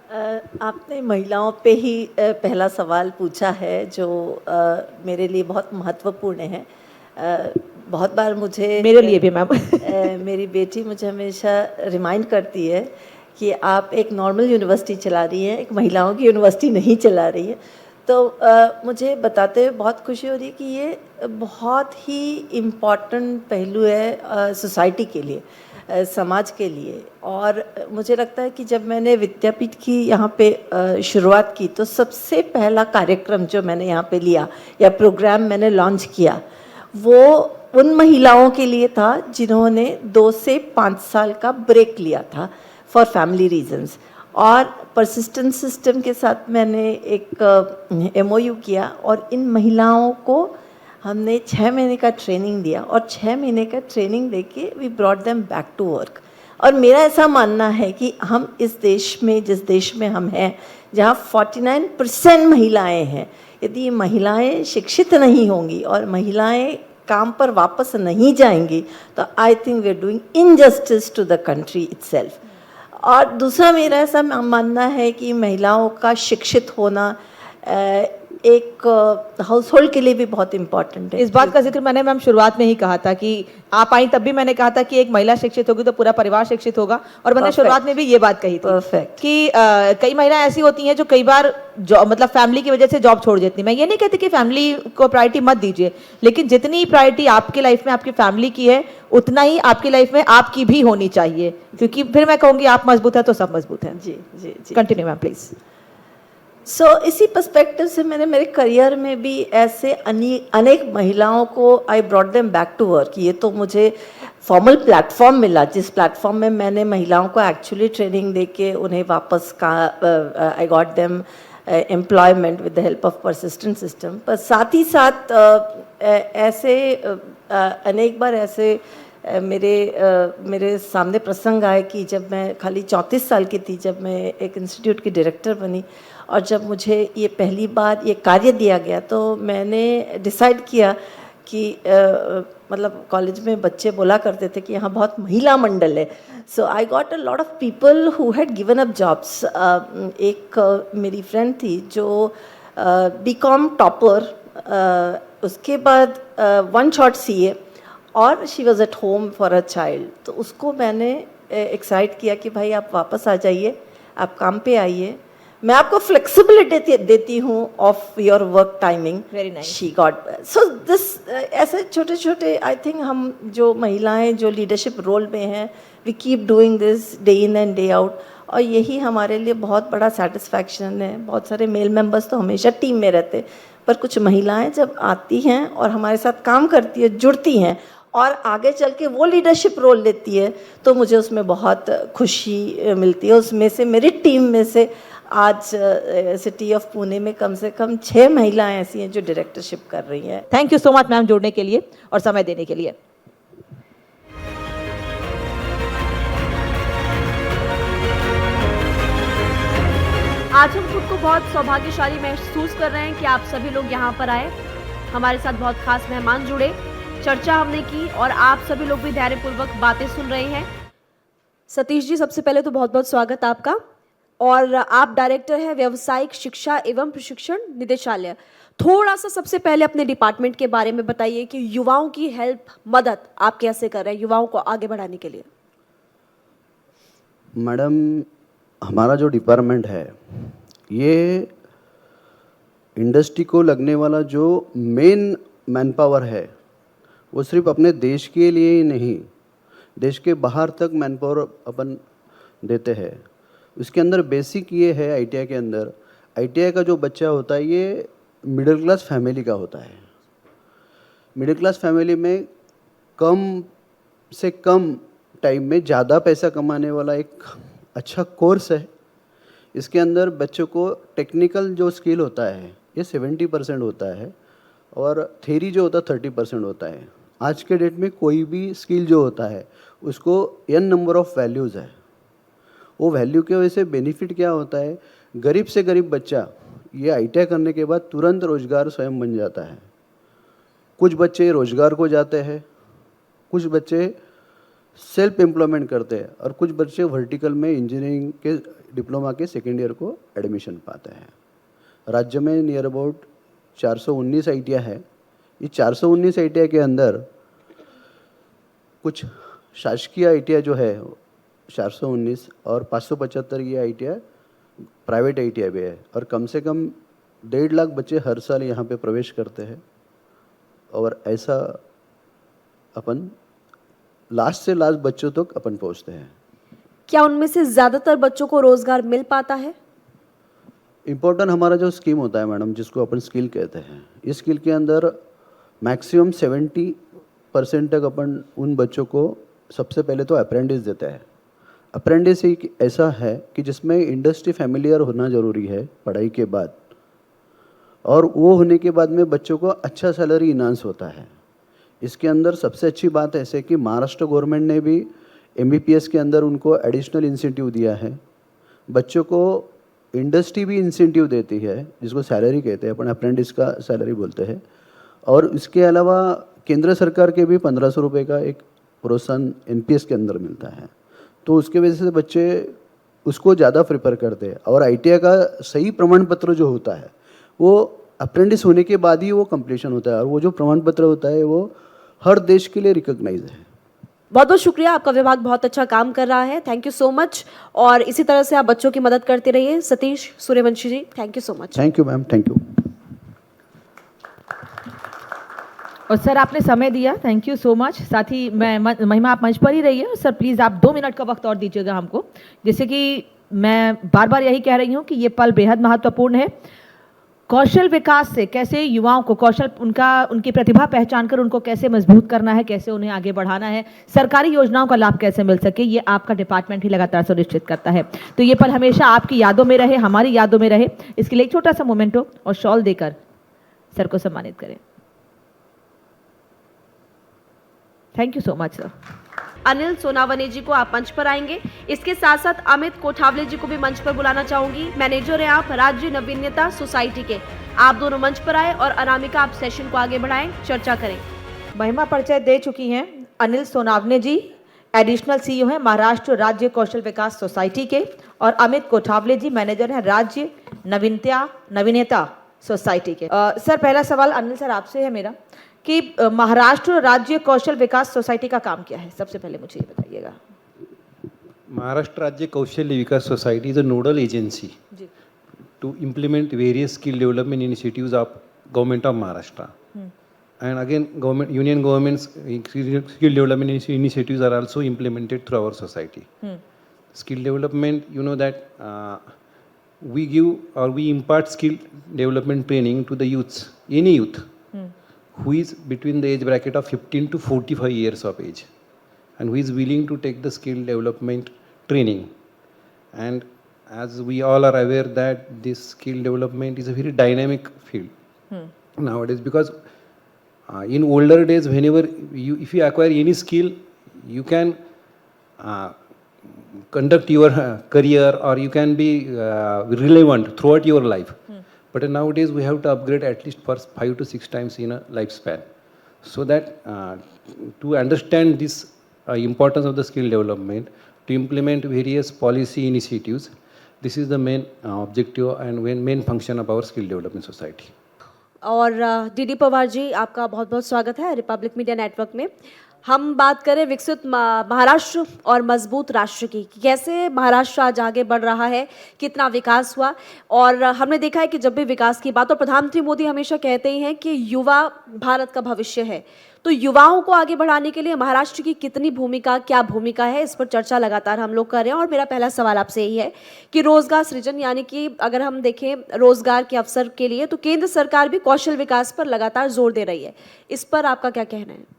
आपने महिलाओं पे ही पहला सवाल पूछा है जो मेरे लिए बहुत महत्वपूर्ण है। बहुत बार मुझे मेरे लिए भी मैम। मेरी बेटी मुझे हमेशा रिमाइंड करती है कि आप एक नॉर्मल यूनिवर्सिटी चला रही हैं, एक महिलाओं की यूनिवर्सिटी नहीं चला रही है। तो मुझे बताते हुए बहुत खुशी हो रही है कि ये बहुत ही इम्पॉर्टेंट पहलू है सोसाइटी के लिए, समाज के लिए। और मुझे लगता है कि जब मैंने विद्यापीठ की यहाँ पे शुरुआत की तो सबसे पहला कार्यक्रम जो मैंने यहाँ पे लिया या प्रोग्राम मैंने लॉन्च किया वो उन महिलाओं के लिए था जिन्होंने 2 से 5 साल का ब्रेक लिया था फॉर फैमिली रीजंस। और परसिस्टेंस सिस्टम के साथ मैंने एक एमओयू किया और इन महिलाओं को हमने 6 महीने का ट्रेनिंग दिया और 6 महीने का ट्रेनिंग देके we brought them back to work. और मेरा ऐसा मानना है कि हम इस देश में, जिस देश में हम हैं, जहाँ 49% महिलाएं हैं, यदि ये महिलाएं शिक्षित नहीं होंगी और महिलाएं काम पर वापस नहीं जाएंगी तो I think we are doing injustice to the country itself. और दूसरा मेरा ऐसा मानना है कि महिलाओं का शिक्षित होना एक हाउस होल्ड के लिए भी बहुत इम्पॉर्टेंट है। इस बात का जिक्र मैंने मैम शुरुआत में ही कहा था कि आप आई तब भी मैंने कहा था कि एक महिला शिक्षित होगी तो पूरा परिवार शिक्षित होगा। और मैंने शुरुआत में भी ये बात कही थी परफेक्ट कि कई महिलाएं ऐसी होती हैं जो कई बार मतलब फैमिली की वजह से जॉब छोड़ देती हैं। मैं ये नहीं कहती कि फैमिली को प्रायोरिटी मत दीजिए, लेकिन जितनी प्रायोरिटी आपकी लाइफ में आपकी फैमिली की है उतना ही आपकी लाइफ में आपकी भी होनी चाहिए, क्योंकि फिर मैं कहूँगी आप मजबूत है तो सब मजबूत है। जी जी जी, कंटिन्यू मैम प्लीज। इसी पर्सपेक्टिव से मैंने मेरे करियर में भी ऐसे अनेक महिलाओं को I brought them back to work. ये तो मुझे फॉर्मल प्लेटफॉर्म मिला जिस प्लेटफॉर्म में मैंने महिलाओं को एक्चुअली ट्रेनिंग देके उन्हें वापस का I got them employment with the help of persistent system. पर साथ ही साथ ऐसे अनेक बार ऐसे मेरे सामने प्रसंग आए कि जब मैं खाली 34 साल की थी, जब मैं एक इंस्टीट्यूट की डायरेक्टर बनी और जब मुझे ये पहली बार ये कार्य दिया गया तो मैंने डिसाइड किया कि मतलब कॉलेज में बच्चे बोला करते थे कि यहाँ बहुत महिला मंडल है। So I got a lot of people who had given up jobs. एक मेरी फ्रेंड थी जो बीकॉम टॉपर, उसके बाद वन शॉट सीए और she was at home for a child. तो उसको मैंने एक्साइट किया कि भाई आप वापस आ जाइए, आप काम पे आइए, मैं आपको फ्लेक्सिबिलिटी देती हूँ of your work timing. Very nice. She got so this. ऐसे छोटे छोटे आई थिंक हम जो महिलाएं जो लीडरशिप रोल में हैं we keep doing this day in and day out और यही हमारे लिए बहुत बड़ा सेटिस्फैक्शन है। बहुत सारे मेल मेंबर्स तो हमेशा टीम में रहते, पर कुछ महिलाएं जब आती हैं और हमारे साथ काम करती है, जुड़ती हैं और आगे चल के वो लीडरशिप रोल लेती है तो मुझे उसमें बहुत खुशी मिलती है। उसमें से मेरी टीम में से आज सिटी ऑफ पुणे में कम से कम 6 महिलाएं ऐसी हैं जो डायरेक्टरशिप कर रही हैं। Thank you so much ma'am जुड़ने के लिए और समय देने के लिए। आज हम खुद को बहुत सौभाग्यशाली महसूस कर रहे हैं कि आप सभी लोग यहाँ पर आए, हमारे साथ बहुत खास मेहमान जुड़े, चर्चा हमने की और आप सभी लोग भी धैर्यपूर्वक बातें सुन रहे हैं। सतीश जी, सबसे पहले तो बहुत बहुत स्वागत आपका। और आप डायरेक्टर हैं व्यावसायिक शिक्षा एवं प्रशिक्षण निदेशालय। थोड़ा सा सबसे पहले अपने डिपार्टमेंट के बारे में बताइए कि युवाओं की हेल्प, मदद आप कैसे कर रहे हैं युवाओं को आगे बढ़ाने के लिए। मैडम, हमारा जो डिपार्टमेंट है ये इंडस्ट्री को लगने वाला जो मेन मैन पावर है वो सिर्फ अपने देश के लिए ही नहीं, देश के बाहर तक मैन पावर अपन देते हैं। उसके अंदर बेसिक ये है, आईटीआई के अंदर आईटीआई का जो बच्चा होता है ये मिडिल क्लास फैमिली का होता है। मिडिल क्लास फैमिली में कम से कम टाइम में ज़्यादा पैसा कमाने वाला एक अच्छा कोर्स है। इसके अंदर बच्चों को टेक्निकल जो स्किल होता है ये 70% होता है और थ्योरी जो होता है 30% होता है। आज के डेट में कोई भी स्किल जो होता है उसको n नंबर ऑफ वैल्यूज़ है। वो वैल्यू की वजह से बेनिफिट क्या होता है, गरीब से गरीब बच्चा ये आईटीआई करने के बाद तुरंत रोजगार स्वयं बन जाता है। कुछ बच्चे रोजगार को जाते हैं, कुछ बच्चे सेल्फ एम्प्लॉयमेंट करते हैं और कुछ बच्चे वर्टिकल में इंजीनियरिंग के डिप्लोमा के सेकेंड ईयर को एडमिशन पाते हैं। राज्य में नियर अबाउट 419 ITI है। ये 419 ITI के अंदर कुछ शासकीय ITI जो है 419 और 575 ये ITI प्राइवेट ITI भी है, और कम से कम 1.5 लाख बच्चे हर साल यहाँ पे प्रवेश करते हैं। और ऐसा अपन लास्ट से लास्ट बच्चों तक अपन पहुँचते हैं। क्या उनमें से ज़्यादातर बच्चों को रोज़गार मिल पाता है? इम्पोर्टेंट हमारा जो स्कीम होता है मैडम, जिसको अपन स्किल कहते हैं, इस स्किल के अंदर मैक्सिमम 70% तक अपन उन बच्चों को सबसे पहले तो अप्रेंटिस देते हैं। अप्रेंटिस एक ऐसा है कि जिसमें इंडस्ट्री फैमिलियर होना ज़रूरी है पढ़ाई के बाद, और वो होने के बाद में बच्चों को अच्छा सैलरी इनांस होता है। इसके अंदर सबसे अच्छी बात ऐसे कि महाराष्ट्र गवर्नमेंट ने भी MBPS के अंदर उनको एडिशनल इंसेंटिव दिया है। बच्चों को इंडस्ट्री भी इंसेंटिव देती है, जिसको सैलरी कहते हैं, अपन अप्रेंटिस का सैलरी बोलते हैं। और इसके अलावा केंद्र सरकार के भी 1500 रुपये का एक प्रोत्साहन NPS के अंदर मिलता है। तो उसके वजह से बच्चे उसको ज़्यादा प्रेफर करते हैं। और ITI का सही प्रमाण पत्र जो होता है वो अप्रेंटिस होने के बाद ही वो कंप्लीशन होता है, और वो जो प्रमाण पत्र होता है वो हर देश के लिए रिकॉग्नाइज है। बहुत बहुत शुक्रिया, आपका विभाग बहुत अच्छा काम कर रहा है। थैंक यू सो मच, और इसी तरह से आप बच्चों की मदद करते रहिए। Satish Suryavanshi ji, thank you so much. Thank you ma'am, thank you. और सर आपने समय दिया, थैंक यू सो मच। साथ ही मैं महिमा आप मंच पर ही रहिए। सर प्लीज़ आप 2 मिनट का वक्त और दीजिएगा हमको। जैसे कि मैं बार बार यही कह रही हूँ कि ये पल बेहद महत्वपूर्ण है। कौशल विकास से कैसे युवाओं को कौशल उनकी प्रतिभा पहचान कर उनको कैसे मजबूत करना है, कैसे उन्हें आगे बढ़ाना है, सरकारी योजनाओं का लाभ कैसे मिल सके, ये आपका डिपार्टमेंट ही लगातार सुनिश्चित करता है। तो ये पल हमेशा आपकी यादों में रहे, हमारी यादों में रहे। इसके लिए एक छोटा सा मोमेंटो और शॉल देकर सर को सम्मानित करें। Thank you so much sir. Anil Sonawane ji को आप मंच पर आएंगे। इसके साथ साथ अमित कोठावले जी को भी मंच पर बुलाना चाहूंगी। मैनेजर हैं आप राज्य नवीनता सोसाइटी के। आप दोनों मंच पर आए और अनामिका आप सेशन को आगे बढ़ाएं, चर्चा करें। महिमा परिचय दे चुकी हैं। अनिल सोनावने जी एडिशनल CEO हैं महाराष्ट्र राज्य कौशल विकास सोसाइटी के, और अमित कोठावले जी मैनेजर हैं राज्य नवीनता सोसाइटी के। सर पहला सवाल अनिल सर आपसे है मेरा कि महाराष्ट्र राज्य कौशल विकास सोसाइटी का काम क्या है? सबसे पहले मुझे ये बताइएगा। Maharashtra Rajya Kaushalya Vikas society is a nodal agency to implement various skill development initiatives of government of Maharashtra. And again, union governments skill development initiatives are also implemented through our society. Skill development, you know that we give or we impart skill development training to the youths, any youth who is between the age bracket of 15 to 45 years of age, and who is willing to take the skill development training. And as we all are aware that this skill development is a very dynamic field nowadays, because in older days, whenever if you acquire any skill, you can conduct your career, or you can be relevant throughout your life. But nowadays we have to upgrade at least for 5 to 6 times in a lifespan. So that to understand this importance of the skill development, to implement various policy initiatives, this is the main objective and main function of our skill development society. और DD Pawar ji, आपका बहुत बहुत स्वागत है Republic media network में। हम बात करें विकसित महाराष्ट्र और मजबूत राष्ट्र की, कैसे महाराष्ट्र आज आगे बढ़ रहा है, कितना विकास हुआ। और हमने देखा है कि जब भी विकास की बात, और प्रधानमंत्री मोदी हमेशा कहते ही हैं कि युवा भारत का भविष्य है, तो युवाओं को आगे बढ़ाने के लिए महाराष्ट्र की कितनी भूमिका, क्या भूमिका है, इस पर चर्चा लगातार हम लोग कर रहे हैं। और मेरा पहला सवाल आपसे यही है कि रोजगार सृजन, यानी कि अगर हम देखें रोजगार के अवसर के लिए, तो केंद्र सरकार भी कौशल विकास पर लगातार जोर दे रही है, इस पर आपका क्या कहना है?